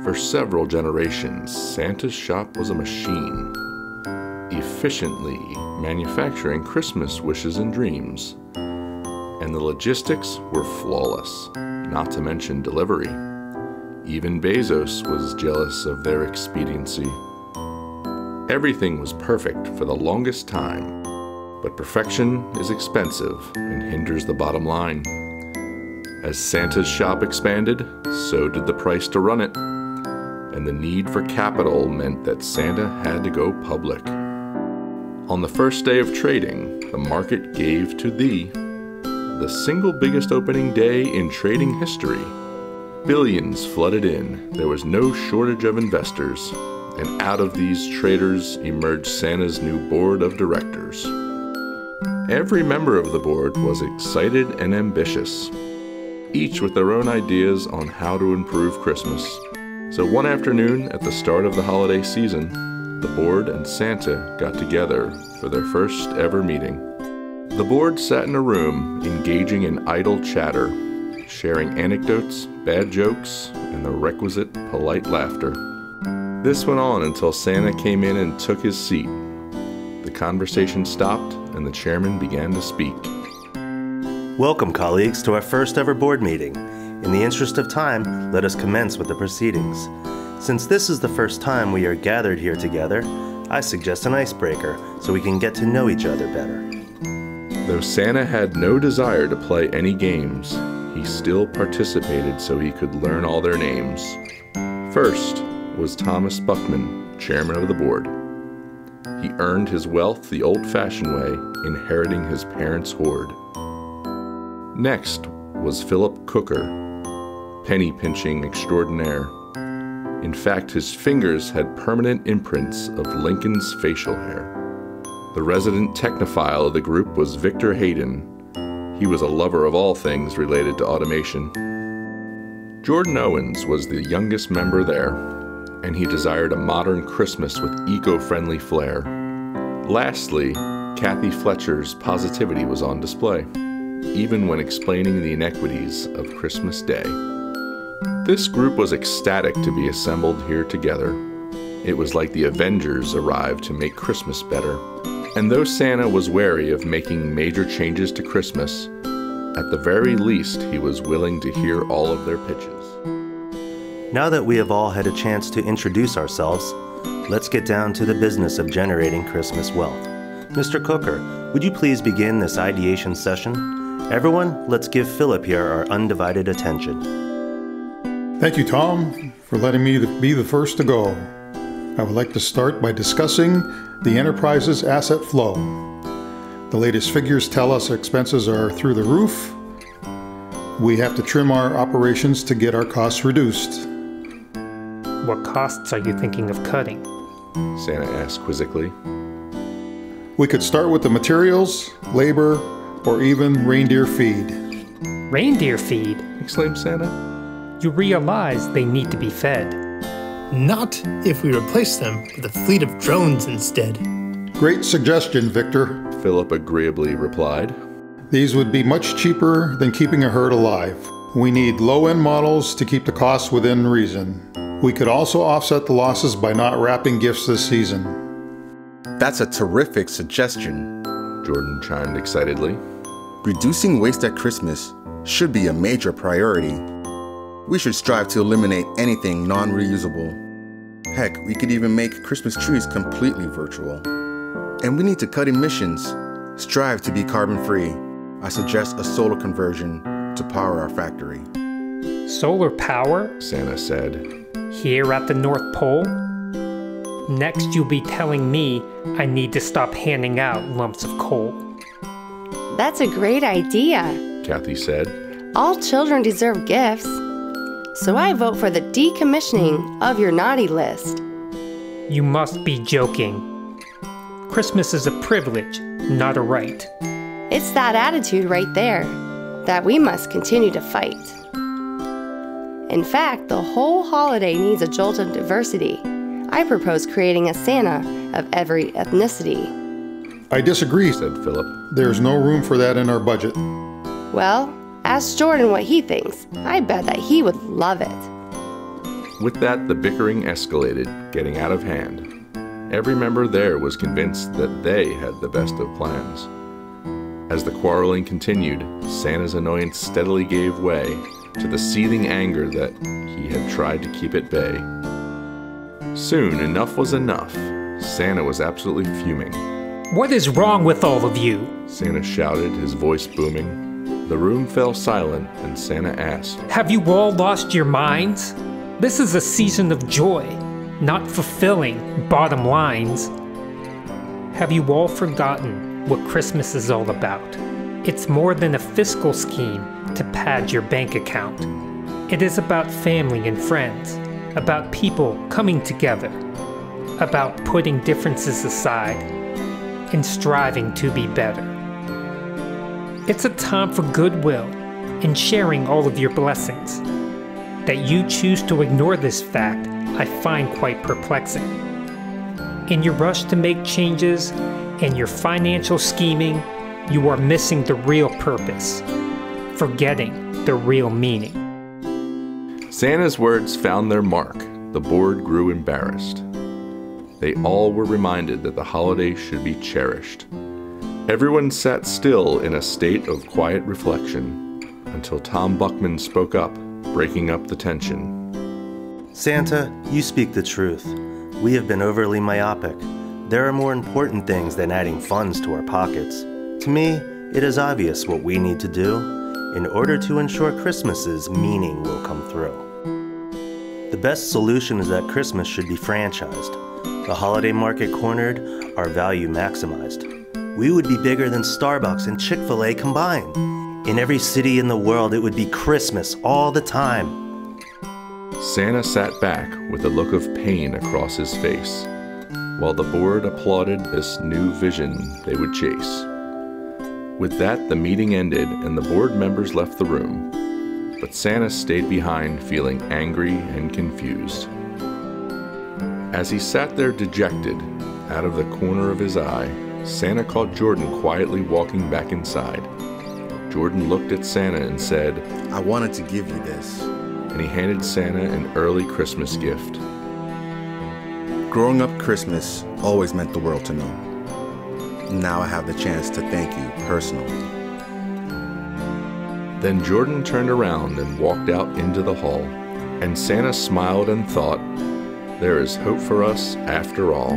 For several generations, Santa's shop was a machine, efficiently manufacturing Christmas wishes and dreams. And the logistics were flawless, not to mention delivery. Even Bezos was jealous of their expediency. Everything was perfect for the longest time, but perfection is expensive and hinders the bottom line. As Santa's shop expanded, so did the price to run it, and the need for capital meant that Santa had to go public. On the first day of trading, the market gave to the single biggest opening day in trading history. Billions flooded in, there was no shortage of investors, and out of these traders emerged Santa's new board of directors. Every member of the board was excited and ambitious, each with their own ideas on how to improve Christmas. So one afternoon at the start of the holiday season, the board and Santa got together for their first ever meeting. The board sat in a room, engaging in idle chatter, sharing anecdotes, bad jokes, and the requisite polite laughter. This went on until Santa came in and took his seat. The conversation stopped, and the chairman began to speak. Welcome, colleagues, to our first ever board meeting. In the interest of time, let us commence with the proceedings. Since this is the first time we are gathered here together, I suggest an icebreaker so we can get to know each other better. Though Santa had no desire to play any games, he still participated so he could learn all their names. First was Thomas Buckman, chairman of the board. He earned his wealth the old-fashioned way, inheriting his parents' hoard. Next was Philip Cooker, penny-pinching extraordinaire. In fact, his fingers had permanent imprints of Lincoln's facial hair. The resident technophile of the group was Victor Hayden. He was a lover of all things related to automation. Jordan Owens was the youngest member there, and he desired a modern Christmas with eco-friendly flair. Lastly, Kathy Fletcher's positivity was on display, even when explaining the inequities of Christmas Day. This group was ecstatic to be assembled here together. It was like the Avengers arrived to make Christmas better. And though Santa was wary of making major changes to Christmas, at the very least he was willing to hear all of their pitches. Now that we have all had a chance to introduce ourselves, let's get down to the business of generating Christmas wealth. Mr. Cooker, would you please begin this ideation session? Everyone, let's give Philip here our undivided attention. Thank you, Tom, for letting me be the first to go. I would like to start by discussing the enterprise's asset flow. The latest figures tell us expenses are through the roof. We have to trim our operations to get our costs reduced. What costs are you thinking of cutting? Santa asked quizzically. We could start with the materials, labor, or even reindeer feed. Reindeer feed? Exclaimed Santa. You realize they need to be fed. Not if we replace them with a fleet of drones instead. Great suggestion, Victor. Philip agreeably replied. These would be much cheaper than keeping a herd alive. We need low-end models to keep the costs within reason. We could also offset the losses by not wrapping gifts this season. That's a terrific suggestion, Jordan chimed excitedly. Reducing waste at Christmas should be a major priority. We should strive to eliminate anything non-reusable. Heck, we could even make Christmas trees completely virtual. And we need to cut emissions, strive to be carbon-free. I suggest a solar conversion to power our factory. Solar power? Santa said. Here at the North Pole? Next you'll be telling me I need to stop handing out lumps of coal. That's a great idea, Kathy said. All children deserve gifts. So I vote for the decommissioning of your naughty list. You must be joking. Christmas is a privilege, not a right. It's that attitude right there that we must continue to fight. In fact, the whole holiday needs a jolt of diversity. I propose creating a Santa of every ethnicity. I disagree, said Philip. There's no room for that in our budget. Well, ask Jordan what he thinks. I bet that he would love it. With that, the bickering escalated, getting out of hand. Every member there was convinced that they had the best of plans. As the quarreling continued, Santa's annoyance steadily gave way to the seething anger that he had tried to keep at bay. Soon, enough was enough. Santa was absolutely fuming. What is wrong with all of you? Santa shouted, his voice booming. The room fell silent, and Santa asked, Have you all lost your minds? This is a season of joy, not fulfilling bottom lines. Have you all forgotten what Christmas is all about? It's more than a fiscal scheme to pad your bank account. It is about family and friends, about people coming together, about putting differences aside and striving to be better. It's a time for goodwill and sharing all of your blessings. That you choose to ignore this fact, I find quite perplexing. In your rush to make changes and your financial scheming, you are missing the real purpose, forgetting the real meaning. Santa's words found their mark. The board grew embarrassed. They all were reminded that the holiday should be cherished. Everyone sat still in a state of quiet reflection until Tom Buckman spoke up, breaking up the tension. Santa, you speak the truth. We have been overly myopic. There are more important things than adding funds to our pockets. To me, it is obvious what we need to do in order to ensure Christmas's meaning will come through. The best solution is that Christmas should be franchised, the holiday market cornered, our value maximized. We would be bigger than Starbucks and Chick-fil-A combined. In every city in the world, it would be Christmas all the time. Santa sat back with a look of pain across his face, while the board applauded this new vision they would chase. With that, the meeting ended and the board members left the room, but Santa stayed behind feeling angry and confused. As he sat there dejected, out of the corner of his eye, Santa caught Jordan quietly walking back inside. Jordan looked at Santa and said, I wanted to give you this. And he handed Santa an early Christmas gift. Growing up, Christmas always meant the world to me. Now I have the chance to thank you personally. Then Jordan turned around and walked out into the hall, and Santa smiled and thought, there is hope for us after all.